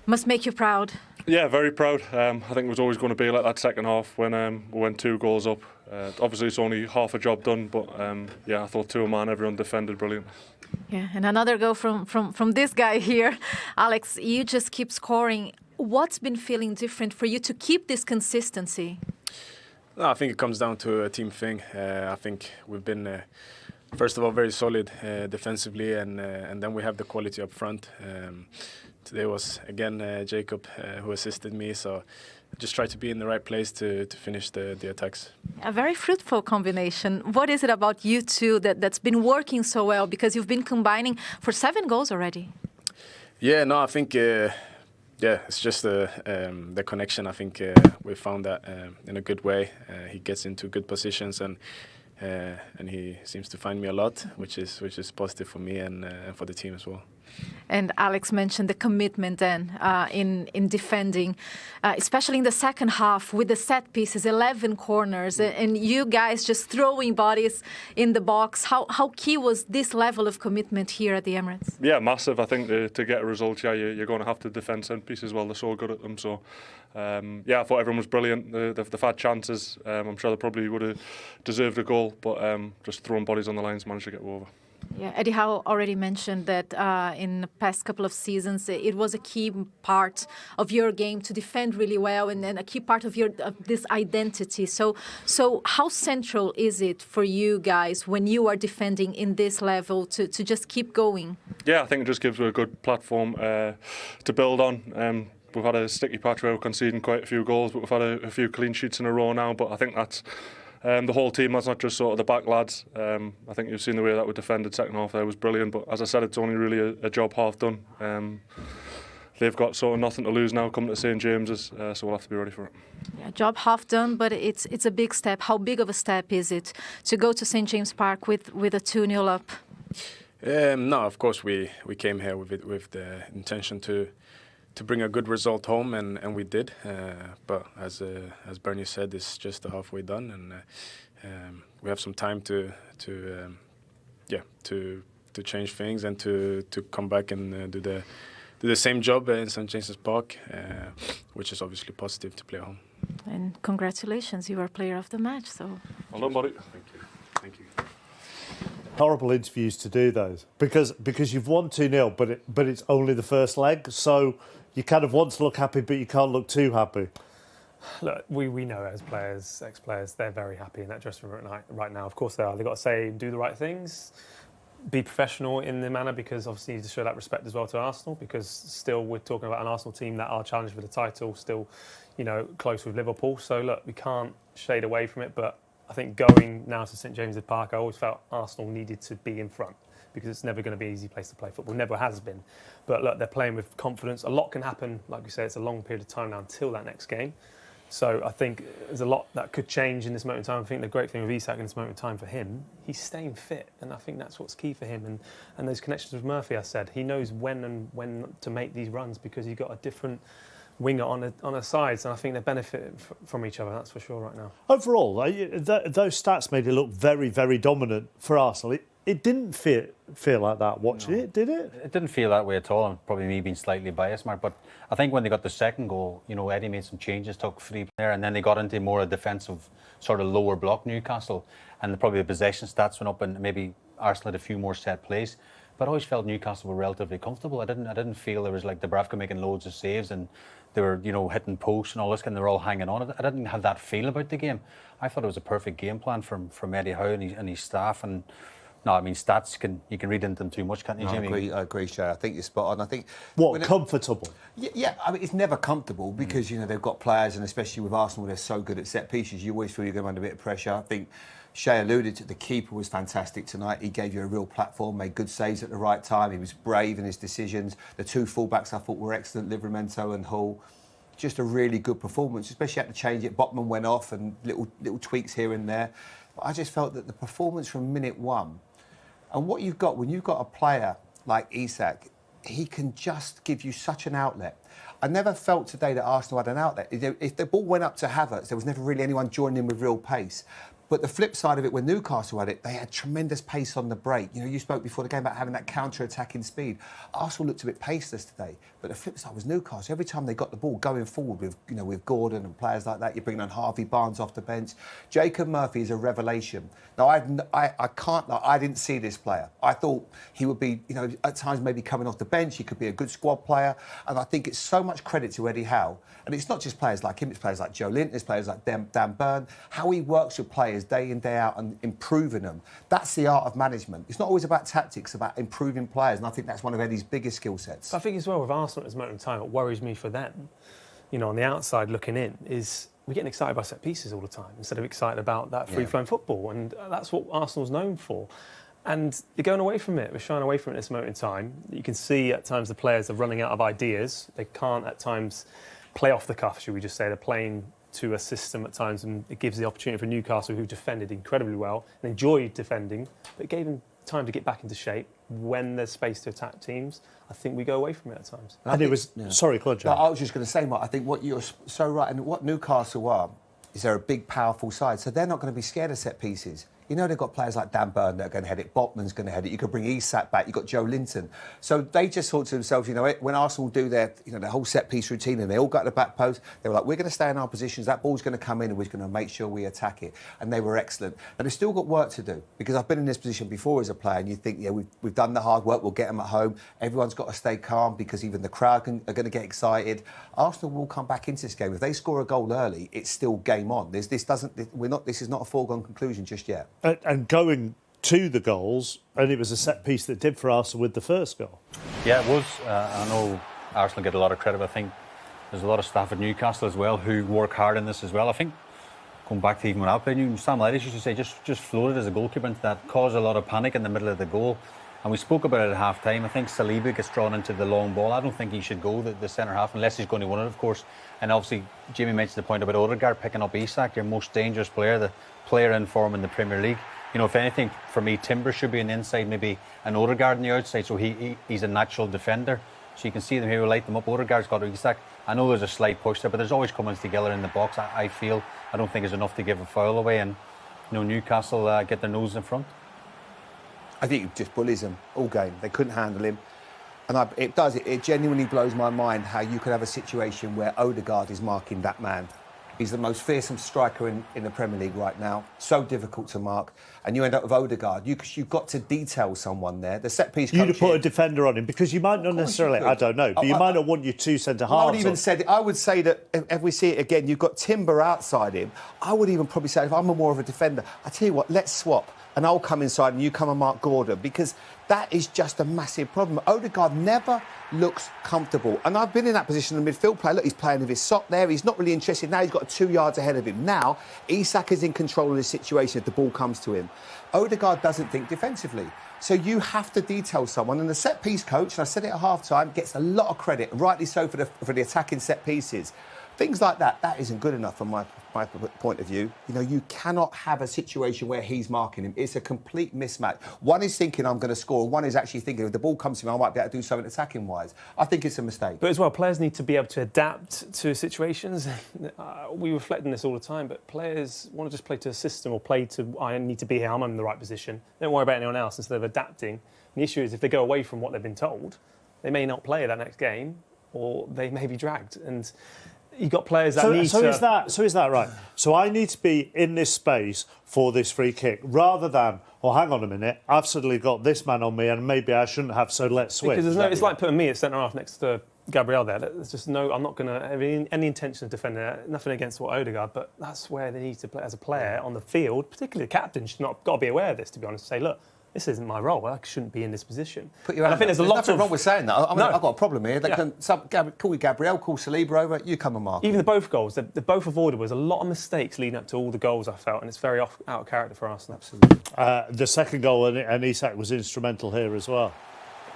Must make you proud. Yeah, very proud. I think it was always going to be like that second half when we went 2 goals up. Obviously, it's only half a job done, but yeah, I thought 2-man, everyone defended brilliant. Yeah, and another goal from this guy here. Alex, you just keep scoring. What's been feeling different for you to keep this consistency? No, I think it comes down to a team thing. I think we've been, first of all, very solid defensively, and then we have the quality up front. Today was, again, Jacob who assisted me, so I just tried to be in the right place to finish the attacks. A very fruitful combination. What is it about you two that's been working so well? Because you've been combining for 7 goals already. Yeah, no, I think... yeah, it's just the connection. I think we found that in a good way. He gets into good positions and he seems to find me a lot, which is positive for me and for the team as well. And Alex mentioned the commitment then in defending, especially in the second half with the set pieces, 11 corners, and you guys just throwing bodies in the box. How key was this level of commitment here at the Emirates? Yeah, massive. I think to get a result, yeah, you're going to have to defend set pieces well. They're so good at them. So, yeah, I thought everyone was brilliant. They've had chances. I'm sure they probably would have deserved a goal, but just throwing bodies on the lines managed to get over. Yeah, Eddie Howe already mentioned that in the past couple of seasons, it was a key part of your game to defend really well, and then a key part of this identity. So how central is it for you guys when you are defending in this level to just keep going? Yeah, I think it just gives you a good platform to build on. We've had a sticky patch where we're conceding quite a few goals, but we've had a few clean sheets in a row now. But I think that's the whole team. That's not just sort of the back lads. I think you've seen the way that we defended second half there was brilliant. But as I said, it's only really a job half done. They've got sort of nothing to lose now coming to St James's, so we'll have to be ready for it. Yeah, job half done, but it's a big step. How big of a step is it to go to St James Park with a 2-0 up? No, of course we came here with the intention to bring a good result home, and we did. But as Bernie said, it's just halfway done, and we have some time to change things and to come back and do the same job in St James's Park, which is obviously positive to play at home. And congratulations, you were player of the match. So well done, buddy. Thank you. Horrible interviews to do those because you've won 2-0, but it's only the first leg, so you kind of want to look happy, but you can't look too happy. Look, we know as players, ex-players, they're very happy in that dressing room right now. Of course they are. They've got to say, do the right things, be professional in the manner, because obviously you need to show that respect as well to Arsenal, because still we're talking about an Arsenal team that are challenged for the title, still, close with Liverpool. So look, we can't shade away from it, but I think going now to St James's Park, I always felt Arsenal needed to be in front, because it's never going to be an easy place to play football. Never has been. But look, they're playing with confidence. A lot can happen. Like we say, it's a long period of time now until that next game. So I think there's a lot that could change in this moment in time. I think the great thing with Isak in this moment in time for him, he's staying fit. And I think that's what's key for him. And those connections with Murphy, I said, he knows when to make these runs, because he's got a different winger on the sides, and I think they benefit from each other, that's for sure right now. Overall, those stats made it look very, very dominant for Arsenal. It didn't feel like that watching it, did it? It didn't feel that way at all, and probably me being slightly biased, Mark, but I think when they got the second goal, Eddie made some changes, took free there, and then they got into more a defensive sort of lower block Newcastle, and probably the possession stats went up, and maybe Arsenal had a few more set plays. But I always felt Newcastle were relatively comfortable. I didn't feel there was like Dubravka making loads of saves and they were, hitting posts and all this, and they were all hanging on. I didn't have that feel about the game. I thought it was a perfect game plan from Eddie Howe and his staff. And no, I mean, stats you can read into them too much, can't you, Jimmy? I agree, Shay. I think you're spot on. I think comfortable. Yeah, I mean, it's never comfortable because they've got players, and especially with Arsenal, they're so good at set pieces. You always feel you're going under a bit of pressure. I think Shay alluded to the keeper was fantastic tonight. He gave you a real platform, made good saves at the right time. He was brave in his decisions. The 2 fullbacks I thought were excellent, Livramento and Howe. Just a really good performance, especially had to change it. Botman went off and little tweaks here and there. But I just felt that the performance from minute one, and what you've got when you've got a player like Isak, he can just give you such an outlet. I never felt today that Arsenal had an outlet. If the ball went up to Havertz, there was never really anyone joining in with real pace. But the flip side of it, when Newcastle had it, they had tremendous pace on the break. You know, you spoke before the game about having that counter-attacking speed. Arsenal looked a bit paceless today, but the flip side was Newcastle. Every time they got the ball going forward with, you know, with Gordon and players like that, you're bringing on Harvey Barnes off the bench. Jacob Murphy is a revelation. Now, I didn't see this player. I thought he would be, you know, at times maybe coming off the bench. He could be a good squad player, and I think it's so much credit to Eddie Howe. And it's not just players like him; it's players like Joe Linton, it's players like Dan Burn. How he works with players day in, day out and improving them. That's the art of management. It's not always about tactics, it's about improving players. And I think that's one of Eddie's biggest skill sets. I think as well with Arsenal at this moment in time, what worries me for them, you know, on the outside looking in, is we're getting excited by set pieces all the time instead of excited about that free-flowing football. And that's what Arsenal's known for. And they're going away from it. We're shying away from it at this moment in time. You can see at times the players are running out of ideas. They can't at times play off the cuff, should we just say. They're playing to a system at times, and it gives the opportunity for Newcastle, who defended incredibly well and enjoyed defending, but it gave them time to get back into shape when there's space to attack teams. I think we go away from it at times. And it was... Sorry, go on, John. I was just going to say, Mark, I think what you're so right, and what Newcastle are, is they're a big, powerful side, so they're not going to be scared of set pieces. You know, they've got players like Dan Burn that are going to head it, Botman's going to head it, you could bring Isak back, you've got Joe Linton. So they just thought to themselves, you know, when Arsenal do their, you know, their whole set-piece routine and they all got to the back post, they were like, we're going to stay in our positions, that ball's going to come in and we're going to make sure we attack it. And they were excellent. And they've still got work to do, because I've been in this position before as a player, and you think, yeah, we've done the hard work, we'll get them at home. Everyone's got to stay calm, because even the crowd are going to get excited. Arsenal will come back into this game. If they score a goal early, it's still game on. This is not a foregone conclusion just yet. And going to the goals, and it was a set piece that did for Arsenal with the first goal. Yeah, it was. I know Arsenal get a lot of credit, but I think there's a lot of staff at Newcastle as well who work hard in this as well. I think, going back to even when I played, Sam Lydish used to say, just floated as a goalkeeper into that, caused a lot of panic in the middle of the goal. And we spoke about it at half-time. I think Saliba gets drawn into the long ball. I don't think he should go the centre-half, unless he's going to win it, of course. And obviously, Jimmy mentioned the point about Odegaard picking up Isak, your most dangerous player, the player in form in the Premier League. You know, if anything, for me, Timber should be on the inside, maybe an Odegaard on the outside, so he's a natural defender. So you can see them here, light them up. Odegaard's got Isak. I know there's a slight push there, but there's always comings together in the box. I feel, I don't think it's enough to give a foul away, and you know, Newcastle get their nose in front. I think it just bullies them all game. They couldn't handle him. And it genuinely blows my mind how you could have a situation where Odegaard is marking that man. He's the most fearsome striker in the Premier League right now. So difficult to mark. And you end up with Odegaard. You've got to detail someone there. The set-piece coach... You'd have put a defender on him, because you might not necessarily... I don't know, but you might not want your two centre-halves. I would say that if we see it again, you've got Timber outside him. I would even probably say, if I'm more of a defender, I tell you what, let's swap. And I'll come inside and you come and mark Gordon, because that is just a massive problem. Odegaard never looks comfortable. And I've been in that position in the midfield player. Look, he's playing with his sock there. He's not really interested. Now he's got 2 yards ahead of him. Now, Isak is in control of this situation if the ball comes to him. Odegaard doesn't think defensively. So you have to detail someone. And the set-piece coach, and I said it at half-time, gets a lot of credit, and rightly so, for the attacking set pieces. Things like that isn't good enough from my point of view. You know, you cannot have a situation where he's marking him. It's a complete mismatch. One is thinking, I'm going to score, and one is actually thinking, if the ball comes to me, I might be able to do something attacking-wise. I think it's a mistake. But as well, players need to be able to adapt to situations. We reflect on this all the time, but players want to just play to a system, or play to, I need to be here, I'm in the right position. They don't worry about anyone else instead of adapting. And the issue is, if they go away from what they've been told, they may not play that next game, or they may be dragged. And you've got players that need to... So is that right? So I need to be in this space for this free kick, rather than, oh, hang on a minute, I've suddenly got this man on me and maybe I shouldn't have, so let's switch. Because it's like putting me at centre-half next to Gabriel there. There's just no... I'm not going to have any intention of defending it. Nothing against what Odegaard, but that's where they need to play as a player on the field. Particularly the captain should not got to be aware of this, to be honest, to say, look, this isn't my role. I shouldn't be in this position. Put your hand I think up. there's nothing wrong with saying that. I mean, No. I've got a problem here. They can call you Gabriel, call Saliba over, you come and mark. Even the both goals, they're both avoidable. There's a lot of mistakes leading up to all the goals, I felt, and it's very out of character for Arsenal. Absolutely. The second goal, and Isak was instrumental here as well.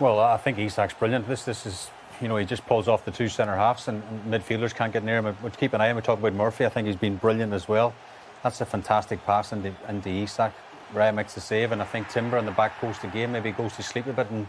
Well, I think Isak's brilliant. This is, you know, he just pulls off the two centre-halves and midfielders can't get near him. We'll keep an eye on. We talk about Murphy. I think he's been brilliant as well. That's a fantastic pass into Isak. Raya makes the save, and I think Timber on the back post again maybe goes to sleep a bit, and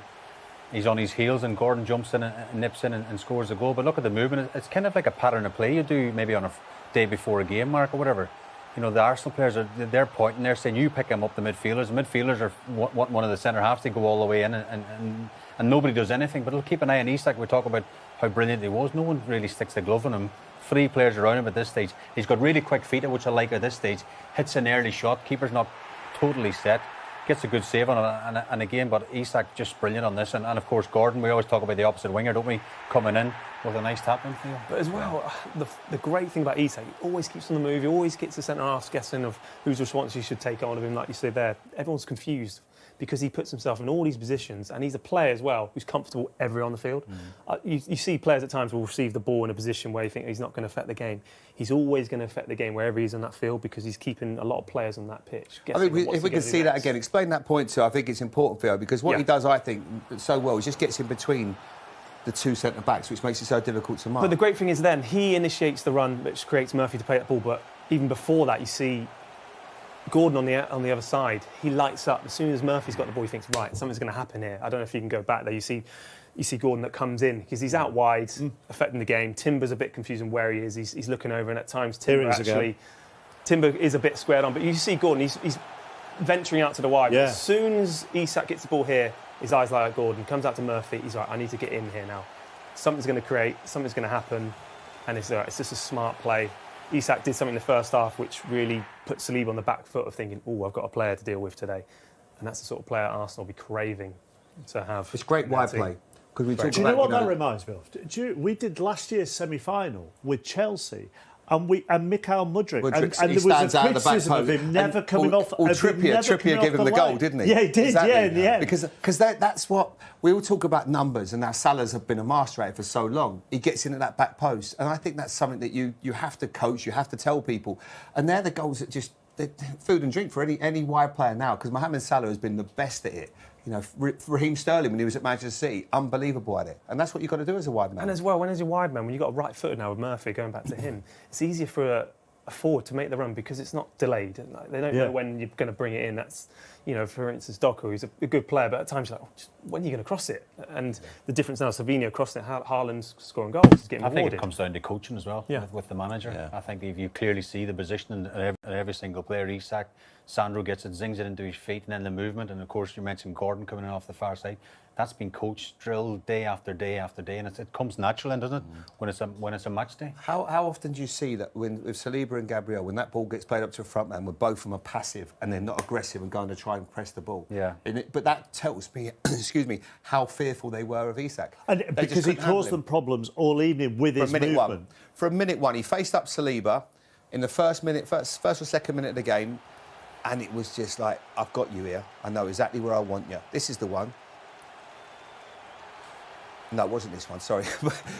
he's on his heels, and Gordon jumps in and nips in and scores the goal. But look at the movement. It's kind of like a pattern of play you do maybe on a day before a game, Mark, or whatever. you know, the Arsenal players they're pointing, they're saying, you pick him up the midfielders. The midfielders are want one of the centre halves to go all the way in, and nobody does anything. But they'll keep an eye on Isak. We talk about how brilliant he was. No one really sticks the glove on him. 3 players around him at this stage. He's got really quick feet, which I like at this stage. Hits an early shot. Keeper's not totally set. Gets a good save on it, and again, but Isak just brilliant on this, and of course Gordon. We always talk about the opposite winger, don't we? Coming in with a nice tap in for you. But as well, the great thing about Isak, he always keeps on the move. He always gets the centre half guessing of whose response he should take on of him. Like you said there, everyone's confused because he puts himself in all these positions, and he's a player as well who's comfortable everywhere on the field. You see players at times will receive the ball in a position where you think he's not going to affect the game. He's always going to affect the game wherever he's on that field because he's keeping a lot of players on that pitch. I think if we can see that again, explain that point too. I think it's important, Theo, because what he does, I think, so well is just gets in between the 2 centre-backs, which makes it so difficult to mark. But the great thing is then he initiates the run, which creates Murphy to play that ball. But even before that, you see Gordon on the other side. He lights up as soon as Murphy's got the ball. He thinks, right, something's going to happen here. I don't know if you can go back there. You see Gordon that comes in because he's out wide, affecting the game. Timber's a bit confused on where he is. He's looking over, and at times Timber is a bit squared on. But you see Gordon, he's venturing out to the wide. Yeah. As soon as Isak gets the ball here, his eyes light at Gordon. Comes out to Murphy. He's right. I need to get in here now. Something's going to create. Something's going to happen, and it's just a smart play. Isak did something in the first half which really put Saliba on the back foot of thinking, oh, I've got a player to deal with today. And that's the sort of player Arsenal will be craving to have. It's great wide play. Do you know what that reminds me of? We did last year's semi-final with Chelsea, and Mikel Mudryk, and there was a criticism of him never coming off. Trippier gave him the goal, didn't he? Yeah, he did. Exactly. Yeah, in the end. Because that's what we all talk about, numbers, and now Salah's have been a master at it for so long. He gets in at that back post, and I think that's something that you have to coach, you have to tell people, and they're the goals that just food and drink for any wide player now. Because Mohamed Salah has been the best at it. You know, Raheem Sterling, when he was at Manchester City, unbelievable at it. And that's what you've got to do as a wide man. And as well, when as a wide man, when you've got a right footer now with Murphy, going back to him, it's easier for a forward to make the run because it's not delayed. They don't know when you're going to bring it in. That's, you know, for instance, Doku, he's a good player, but at times you're like, when are you going to cross it? And the difference now, Savinho crossing it, Haaland's scoring goals, he's getting rewarded. I think it comes down to coaching as well with the manager. Yeah. I think if you clearly see the position in every single player, Isak, Sandro gets it, zings it into his feet, and then the movement, and of course you mentioned Gordon coming in off the far side. That's been coached, drilled day after day after day, and it comes natural, doesn't it? When it's a match day. How often do you see that with Saliba and Gabriel, when that ball gets played up to a front man, where both of them are passive and they're not aggressive and going to try and press the ball? Yeah. But that tells me, excuse me, how fearful they were of Isak. And because he caused them problems all evening with his movement. From minute one, he faced up Saliba in the first or second minute of the game, and it was just like, I've got you here. I know exactly where I want you. This is the one. No, it wasn't this one, sorry.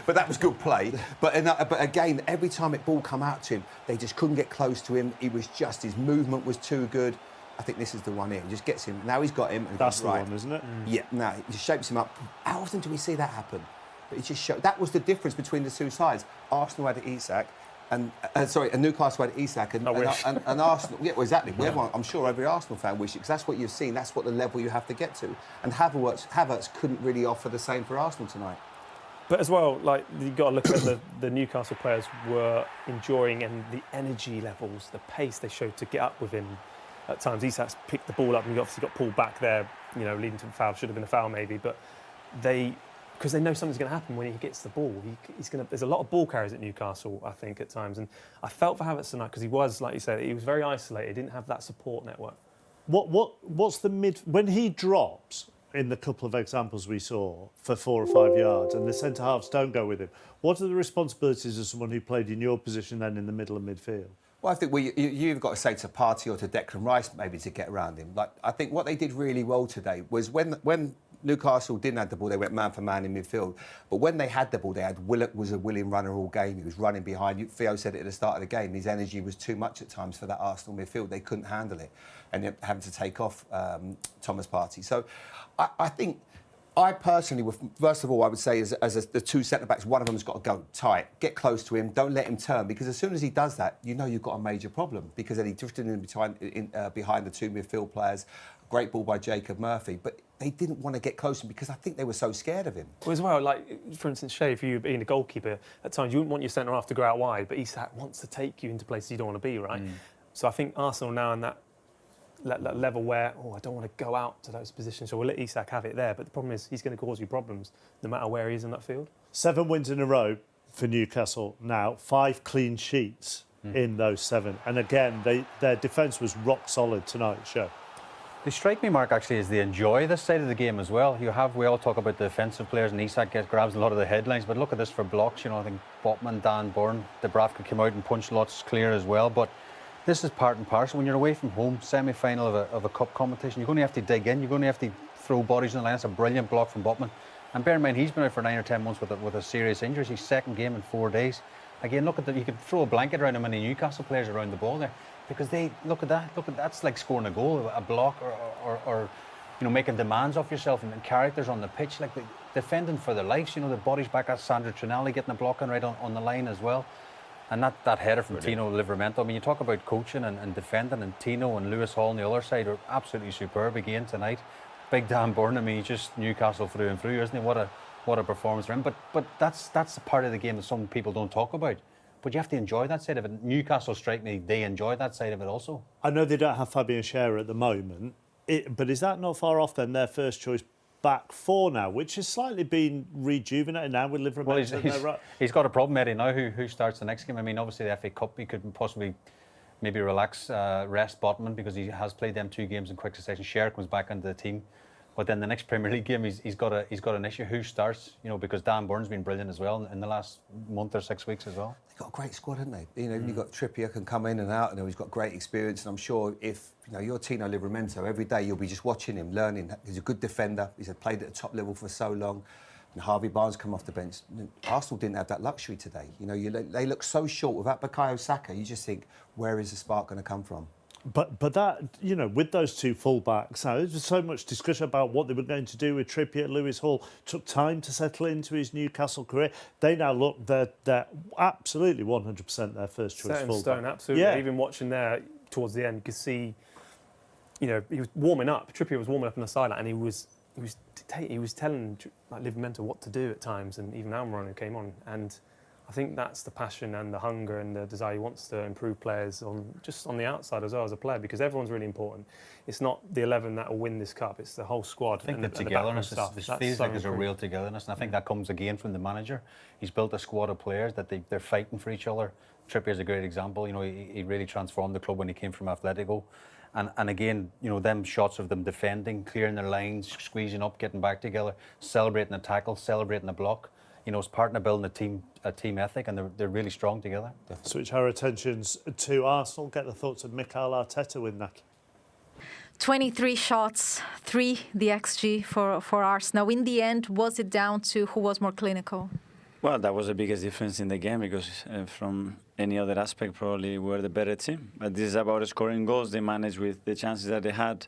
but that was good play. But again, every time it ball come out to him, they just couldn't get close to him. His movement was too good. I think this is the one here. He just gets him. Now he's got him. And that's the right. one, isn't it? Yeah, now he just shapes him up. How often do we see that happen? But it just showed. That was the difference between the two sides. Arsenal had Isak, and Newcastle had Isak, and Arsenal. Yeah, well, exactly. Yeah. I'm sure every Arsenal fan wishes, because that's what you've seen. That's what the level you have to get to. And Havertz couldn't really offer the same for Arsenal tonight. But as well, like, you've got to look at the Newcastle players were enjoying, and the energy levels, the pace they showed to get up with him. At times, Isak's picked the ball up and he obviously got pulled back there, you know, leading to a foul. Should have been a foul maybe, but because they know something's going to happen when he gets the ball. There's a lot of ball carriers at Newcastle, I think, at times. And I felt for Havertz tonight because he was, like you said, he was very isolated. Didn't have that support network. What's the when he drops in the couple of examples we saw for 4 or 5 yards, and the centre halves don't go with him? What are the responsibilities of someone who played in your position then in the middle of midfield? Well, I think you've got to say to Partey or to Declan Rice maybe to get around him. Like, I think what they did really well today was when Newcastle didn't have the ball, they went man for man in midfield. But when they had the ball, Willock was a willing runner all game. He was running behind you. Theo said it at the start of the game. His energy was too much at times for that Arsenal midfield. They couldn't handle it, and having to take off Thomas Partey. So I think, I personally, first of all, I would say as the two centre-backs, one of them's got to go tight, get close to him, don't let him turn, because as soon as he does that, you know you've got a major problem, because then he drifted behind the two midfield players. Great ball by Jacob Murphy, but they didn't want to get close to him because I think they were so scared of him. Well, as well, like, for instance, Shay, if you're being a goalkeeper, at times you wouldn't want your centre-half to go out wide, but Isak wants to take you into places you don't want to be, right? So I think Arsenal now in that level where, I don't want to go out to those positions, so we'll let Isak have it there. But the problem is he's going to cause you problems no matter where he is in that field. 7 wins in a row for Newcastle now, 5 clean sheets in those 7. And again, their defence was rock solid tonight, Show. They strike me, Mark, actually, as they enjoy this side of the game as well. We all talk about the defensive players, and Isak grabs a lot of the headlines, but look at this for blocks. I think Botman, Dan Burn, Dubravka came out and punched lots clear as well. But this is part and parcel. When you're away from home, semi-final of a cup competition, you're going to have to dig in. You're going to have to throw bodies in the line. That's a brilliant block from Botman. And bear in mind, he's been out for 9 or 10 months with a serious injury. It's his second game in 4 days. Again, look at that. You could throw a blanket around how many Newcastle players around the ball there, because they look at that's like scoring a goal, a block, or making demands off yourself, and characters on the pitch, like defending for their lives. The bodies back at Sandro Tonali getting a block right on the line as well. And that header from Tino Livramento. I mean, you talk about coaching and defending, and Tino and Lewis Hall on the other side are absolutely superb again tonight. Big Dan Burn, I mean, he's just Newcastle through and through, isn't he? What a performance for him. But that's the part of the game that some people don't talk about. But you have to enjoy that side of it. Newcastle, strike me, they enjoy that side of it also. I know they don't have Fabian Schär at the moment, but is that not far off then, their first choice back 4 now, which has slightly been rejuvenated now with Livramento? Well, he's got a problem, Eddie, now. Who starts the next game? I mean, obviously the FA Cup, he could possibly maybe rest Botman, because he has played them 2 games in quick succession. Schär comes back into the team. But then the next Premier League game, he's got an issue. Who starts? Because Dan Burn's been brilliant as well in the last month or 6 weeks as well. They've got a great squad, haven't they? You've got Trippier can come in and out, and he's got great experience. And I'm sure if you're Tino Livramento, every day you'll be just watching him, learning. He's a good defender. He's played at the top level for so long. And Harvey Barnes come off the bench. Arsenal didn't have that luxury today. They look so short without Bukayo Saka. You just think, where is the spark going to come from? But that, with those 2 full-backs, now, there's so much discussion about what they were going to do with Trippier. Lewis Hall took time to settle into his Newcastle career. They now look, they're absolutely 100% their first choice full-back. Set in stone, absolutely. Yeah. Even watching there towards the end, you could see, he was warming up. Trippier was warming up on the sideline, and he was telling Livramento what to do at times, and even Almiron came on. And I think that's the passion and the hunger and the desire. He wants to improve players just on the outside as well as a player, because everyone's really important. It's not the 11 that will win this cup, it's the whole squad. I think the togetherness feels like there's a real togetherness, and I think that comes again from the manager. He's built a squad of players that they're fighting for each other. Trippier's a great example. He really transformed the club when he came from Atletico. And again, them shots of them defending, clearing their lines, squeezing up, getting back together, celebrating a tackle, celebrating a block. It's part of building a team ethic, and they're really strong together. Switch our attentions to Arsenal. Get the thoughts of Mikel Arteta with Naki. 23 shots, 3 the XG for Arsenal. In the end, was it down to who was more clinical? Well, that was the biggest difference in the game, because from any other aspect, probably we're the better team. But this is about scoring goals. They managed with the chances that they had,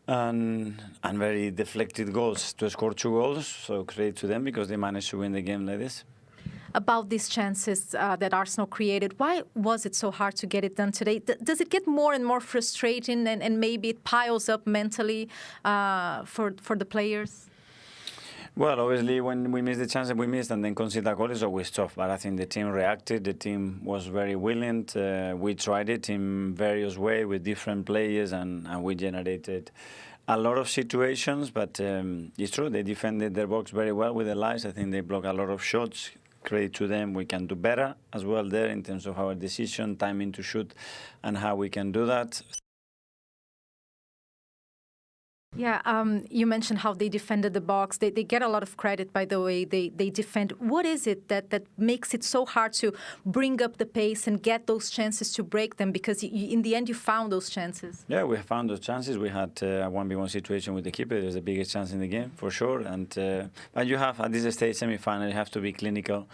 and very deflected goals to score 2 goals. So credit to them, because they managed to win the game like this. About these chances that Arsenal created, why was it so hard to get it done today? Does it get more and more frustrating, and maybe it piles up mentally for the players? Well, obviously, when we miss the chance that we missed and then concede a goal is always tough. But I think the team reacted. The team was very willing. We tried it in various ways with different players, and we generated a lot of situations. But it's true, they defended their box very well with their lives. I think they blocked a lot of shots. Credit to them. We can do better as well there in terms of our decision, timing to shoot, and how we can do that. Yeah, you mentioned how they defended the box. They get a lot of credit by the way they defend. What is it that makes it so hard to bring up the pace and get those chances to break them? Because in the end, you found those chances. Yeah, we found those chances. We had a 1v1 situation with the keeper. It was the biggest chance in the game, for sure. But you have, at this stage, semi-final, you have to be clinical.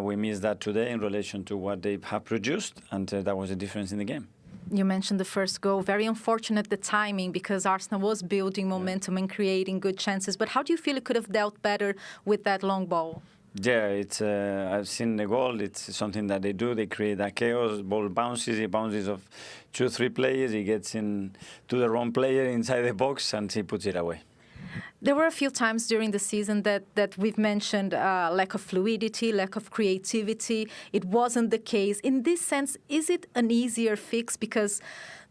We missed that today in relation to what they have produced, and that was the difference in the game. You mentioned the first goal. Very unfortunate the timing, because Arsenal was building momentum and creating good chances. But how do you feel it could have dealt better with that long ball? Yeah, it's. I've seen the goal. It's something that they do. They create that chaos. Ball bounces. He bounces off 2-3 players. He gets in to the wrong player inside the box, and he puts it away. There were a few times during the season that we've mentioned lack of fluidity, lack of creativity. It wasn't the case. In this sense, is it an easier fix because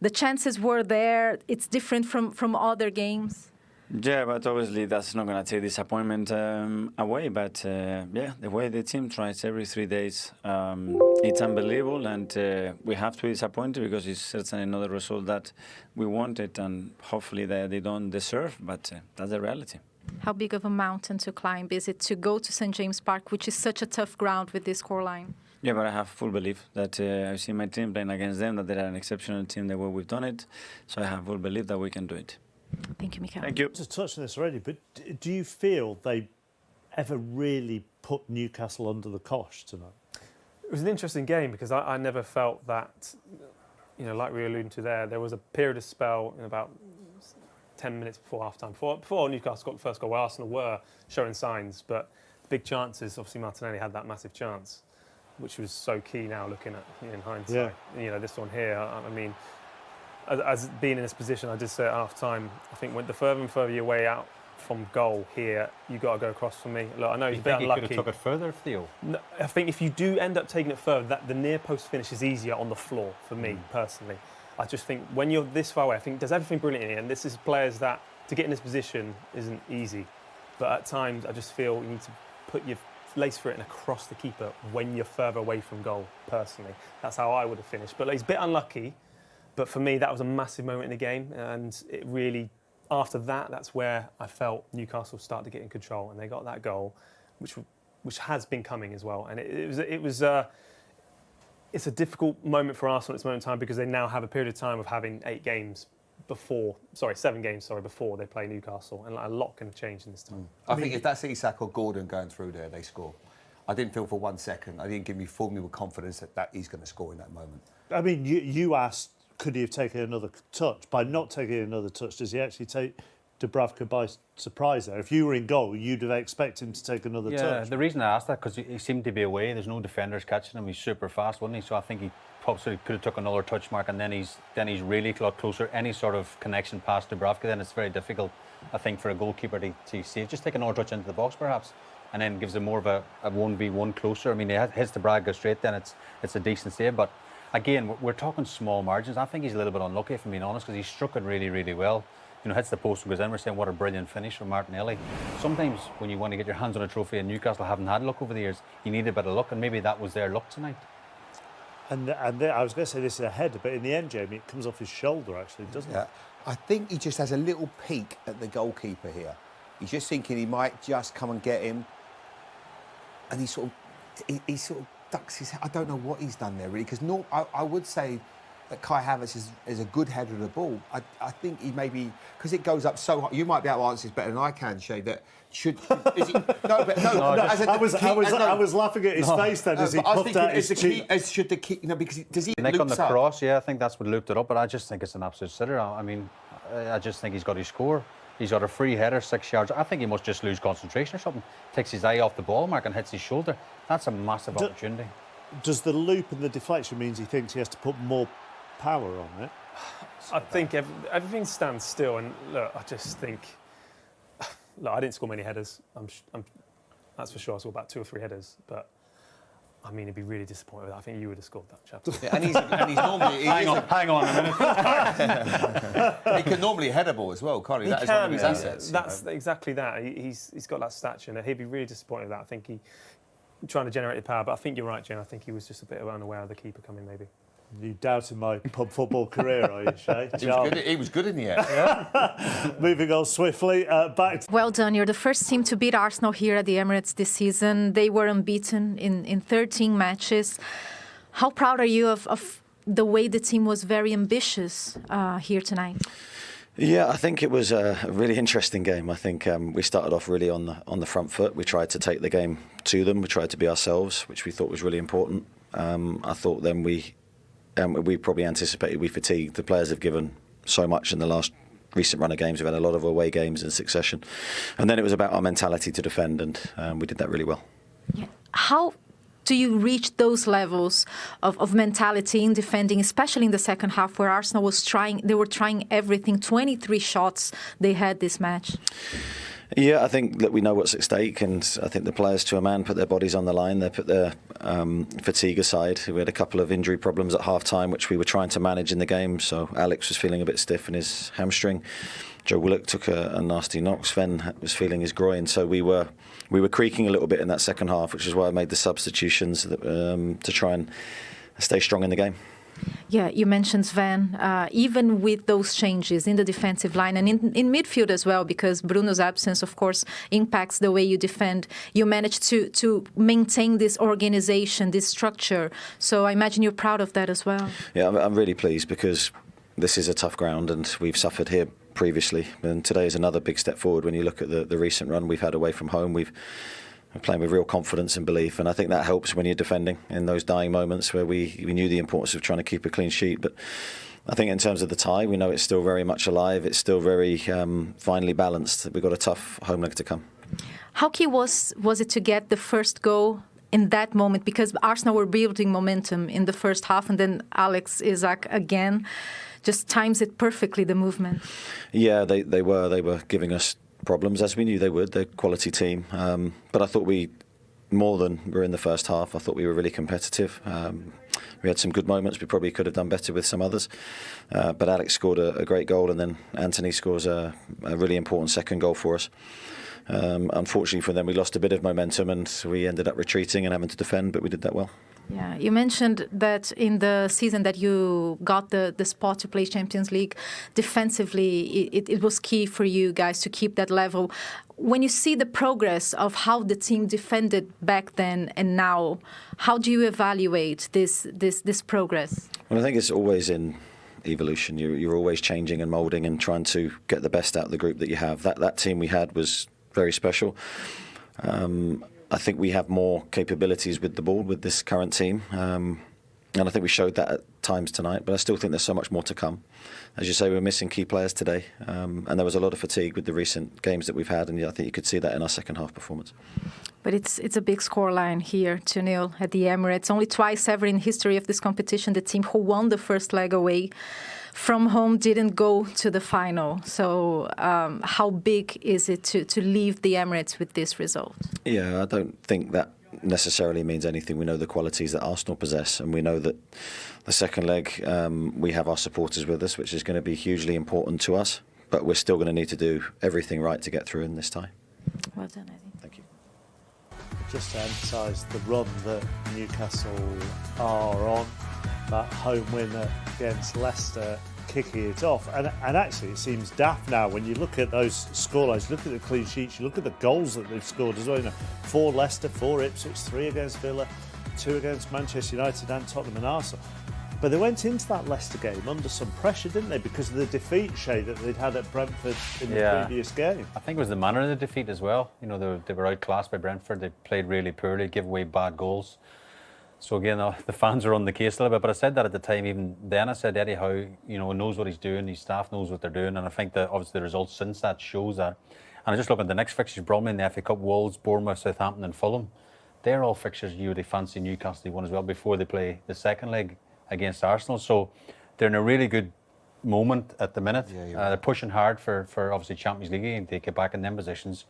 the chances were there? It's different from other games? Yeah, but obviously that's not going to take disappointment away. But the way the team tries every 3 days, it's unbelievable, and we have to be disappointed because it's certainly not the result that we wanted, and hopefully they don't deserve. But that's the reality. How big of a mountain to climb is it to go to St. James Park, which is such a tough ground with this scoreline? Yeah, but I have full belief that I've seen my team playing against them, that they're an exceptional team the way we've done it. So I have full belief that we can do it. Thank you, Mikel. Thank you. Just touched on this already, but do you feel they ever really put Newcastle under the cosh tonight? It was an interesting game because I never felt that, like we were alluding to there was a period of spell in about 10 minutes before half-time, before Newcastle got the first goal, where Arsenal were showing signs, but the big chances, obviously Martinelli had that massive chance, which was so key now looking at in hindsight. Yeah. This one here, I mean, as being in this position, I did say at half-time, I think when the further and further your way out from goal here, you got to go across for me. Look, I know he's a bit unlucky. You could have took it further, Theo? No, I think if you do end up taking it further, the near post finish is easier on the floor for me personally. I just think when you're this far away, I think does everything brilliantly, and this is players that to get in this position isn't easy. But at times, I just feel you need to put your lace for it and across the keeper when you're further away from goal. Personally, that's how I would have finished. But he's a bit unlucky. But for me, that was a massive moment in the game, and it really, after that, that's where I felt Newcastle started to get in control, and they got that goal, which has been coming as well. And it's a difficult moment for Arsenal at this moment in time because they now have a period of time of having 7 games before they play Newcastle, and a lot can change in this time. I think if that's Isak or Gordon going through there, they score. I didn't feel for 1 second. I didn't give me formula confidence that he's going to score in that moment. I mean, you asked, could he have taken another touch? By not taking another touch, does he actually take Dubravka by surprise there? If you were in goal, you'd have expected him to take another touch. Yeah, the reason I asked that, because he seemed to be away. There's no defenders catching him. He's super fast, wasn't he? So I think he possibly could have took another touch mark, and then he's really a lot closer. Any sort of connection past Dubravka, then it's very difficult, I think, for a goalkeeper to save. Just take another touch into the box, perhaps, and then gives him more of a 1v1 closer. I mean, he hits the Braga straight, then it's a decent save, but again, we're talking small margins. I think he's a little bit unlucky, if I'm being honest, because he struck it really, really well. Hits the post and goes in. We're saying what a brilliant finish from Martinelli. Sometimes when you want to get your hands on a trophy, and Newcastle haven't had luck over the years, you need a bit of luck, and maybe that was their luck tonight. And I was going to say this is a header, but in the end, Jamie, it comes off his shoulder, actually, doesn't it? I think he just has a little peek at the goalkeeper here. He's just thinking he might just come and get him, and he sort of ducks his head. I don't know what he's done there, really, because I would say that Kai Havertz is a good header of the ball. I think he maybe, because it goes up so high, you might be able to answer this better than I can, Shay, that is he, I was laughing at his face then as he puffed out his cheek. Should the keep, because does he Nick loops on the up? cross, yeah, I think that's what looped it up, but I just think it's an absolute sitter. I mean, I just think he's got his score. He's got a free header, 6 yards. I think he must just lose concentration or something. Takes his eye off the ball mark and hits his shoulder. That's a massive opportunity. Does the loop and the deflection means he thinks he has to put more power on it? I think everything stands still, and look, I just think, I didn't score many headers. That's for sure. I saw about 2 or 3 headers, but I mean, he'd be really disappointed with that. I think you would have scored that, chap. Yeah, and he's normally... Hang on a minute. He can normally head a ball as well, can't he? That is one of his assets. That's exactly that. He's got that stature, and he'd be really disappointed with that. I think he's trying to generate the power, but I think you're right, Jen. I think he was just a bit unaware of the keeper coming, maybe. You doubting my pub football career, are you, Shay? He was good in the air. Moving on swiftly, back to... Well done. You're the first team to beat Arsenal here at the Emirates this season. They were unbeaten in 13 matches. How proud are you of the way the team was very ambitious here tonight? Yeah, I think it was a really interesting game. I think we started off really on the front foot. We tried to take the game to them. We tried to be ourselves, which we thought was really important. I thought then we probably anticipated we fatigued. The players have given so much in the last recent run of games. We've had a lot of away games in succession. And then it was about our mentality to defend, and we did that really well. Yeah. How do you reach those levels of mentality in defending, especially in the second half, where Arsenal was they were trying everything, 23 shots they had this match? Yeah, I think that we know what's at stake, and I think the players to a man put their bodies on the line. They put their fatigue aside. We had a couple of injury problems at half-time, which we were trying to manage in the game. So Alex was feeling a bit stiff in his hamstring. Joe Willock took a nasty knock. Sven was feeling his groin. So we were creaking a little bit in that second half, which is why I made the substitutions to try and stay strong in the game. Yeah, you mentioned Sven, even with those changes in the defensive line and in midfield as well, because Bruno's absence, of course, impacts the way you defend. You managed to maintain this organization, this structure. So I imagine you're proud of that as well. Yeah, I'm really pleased because this is a tough ground and we've suffered here previously. And today is another big step forward when you look at the recent run we've had away from home. We're playing with real confidence and belief, and I think that helps when you're defending in those dying moments where we knew the importance of trying to keep a clean sheet. But I think in terms of the tie, we know it's still very much alive. It's still very finely balanced. We've got a tough home leg to come. How key was it to get the first goal in that moment? Because Arsenal were building momentum in the first half, and then Alex Isak again just times it perfectly, the movement. Yeah, they were giving us problems, as we knew they would. They're a quality team. But I thought more than were in the first half, I thought we were really competitive. We had some good moments. We probably could have done better with some others. But Alex scored a great goal, and then Anthony scores a really important second goal for us. Unfortunately for them, we lost a bit of momentum and we ended up retreating and having to defend, but we did that well. Yeah, you mentioned that in the season that you got the spot to play Champions League, defensively, it was key for you guys to keep that level. When you see the progress of how the team defended back then and now, how do you evaluate this progress? Well, I think it's always in evolution. You're always changing and moulding and trying to get the best out of the group that you have. That team we had was very special. I think we have more capabilities with the ball with this current team. And I think we showed that at times tonight, but I still think there's so much more to come. As you say, we're missing key players today, and there was a lot of fatigue with the recent games that we've had, and I think you could see that in our second half performance. But it's a big scoreline here, 2-0 at the Emirates. Only twice ever in history of this competition, the team who won the first leg away from home didn't go to the final. So how big is it to leave the Emirates with this result? Yeah, I don't think that necessarily means anything. We know the qualities that Arsenal possess, and we know that the second leg we have our supporters with us, which is going to be hugely important to us, but we're still going to need to do everything right to get through in this tie. Well done, Eddie. Thank you. Just to emphasise the run that Newcastle are on, that home win against Leicester kicking it off, and actually it seems daft now when you look at those scorelines, look at the clean sheets, you look at the goals that they've scored as well. 4 Leicester, 4 Ipswich, 3 against Villa, 2 against Manchester United and Tottenham and Arsenal. But they went into that Leicester game under some pressure, didn't they, because of the defeat, Shay, that they'd had at Brentford in the previous game. I think it was the manner of the defeat as well. They were outclassed by Brentford. They played really poorly, gave away bad goals. So again, the fans are on the case a little bit. But I said that at the time. Even then, I said Eddie Howe, knows what he's doing. His staff knows what they're doing, and I think that obviously the results since that shows that. And I just look at the next fixtures: Bromley in the FA Cup, Wolves, Bournemouth, Southampton, and Fulham. They're all fixtures you would fancy Newcastle won as well before they play the second leg against Arsenal. So they're in a really good moment at the minute. Yeah, they're pushing hard for obviously Champions League and to get back in them positions.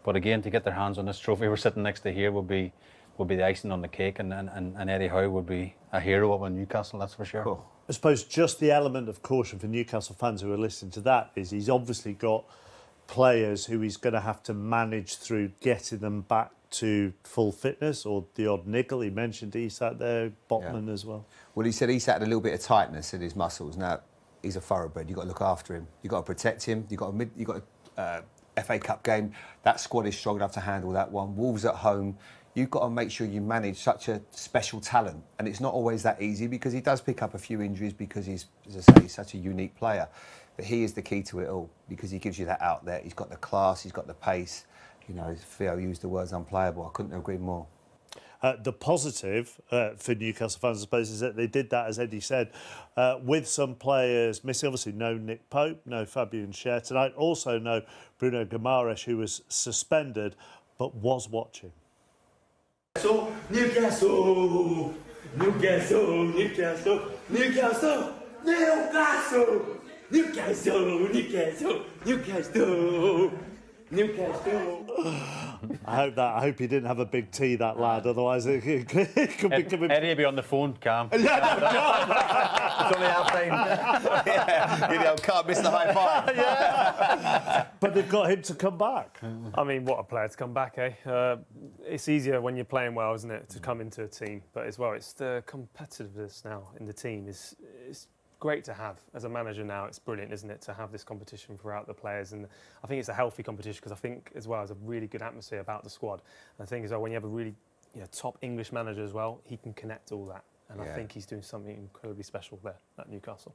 But again, to get their hands on this trophy we're sitting next to here would be the icing on the cake, and Eddie Howe would be a hero of Newcastle, that's for sure. Cool. I suppose just the element of caution for Newcastle fans who are listening to that is he's obviously got players who he's going to have to manage through getting them back to full fitness, or the odd nickel. He mentioned Isak there, Botman as well. Well, he said Isak had a little bit of tightness in his muscles. Now, he's a thoroughbred. You've got to look after him. You've got to protect him. You've got a FA Cup game. That squad is strong enough to handle that one. Wolves at home. You've got to make sure you manage such a special talent. And it's not always that easy because he does pick up a few injuries because he's, as I say, he's such a unique player. But he is the key to it all because he gives you that out there. He's got the class, he's got the pace. Theo used the words unplayable. I couldn't agree more. The positive for Newcastle fans, I suppose, is that they did that, as Eddie said, with some players missing. Obviously, no Nick Pope, no Fabian Schär tonight. Also, no Bruno Guimaraes, who was suspended but was watching. So Newcastle, Newcastle, Newcastle, Newcastle, Newcastle, Newcastle, Newcastle, Newcastle, Newcastle. I hope he didn't have a big T, that lad. Otherwise, it could be coming. Eddie will be on the phone, Cam. It's only half time. Yeah, you know, can't miss the high five. But they've got him to come back. I mean, what a player to come back, eh? It's easier when you're playing well, isn't it, to come into a team. But as well, it's the competitiveness now in the team is great to have. As a manager now, it's brilliant, isn't it, to have this competition throughout the players. And I think it's a healthy competition because I think, as well, there's a really good atmosphere about the squad. And I think, as well, when you have a really top English manager as well, he can connect all that. And I think he's doing something incredibly special there at Newcastle.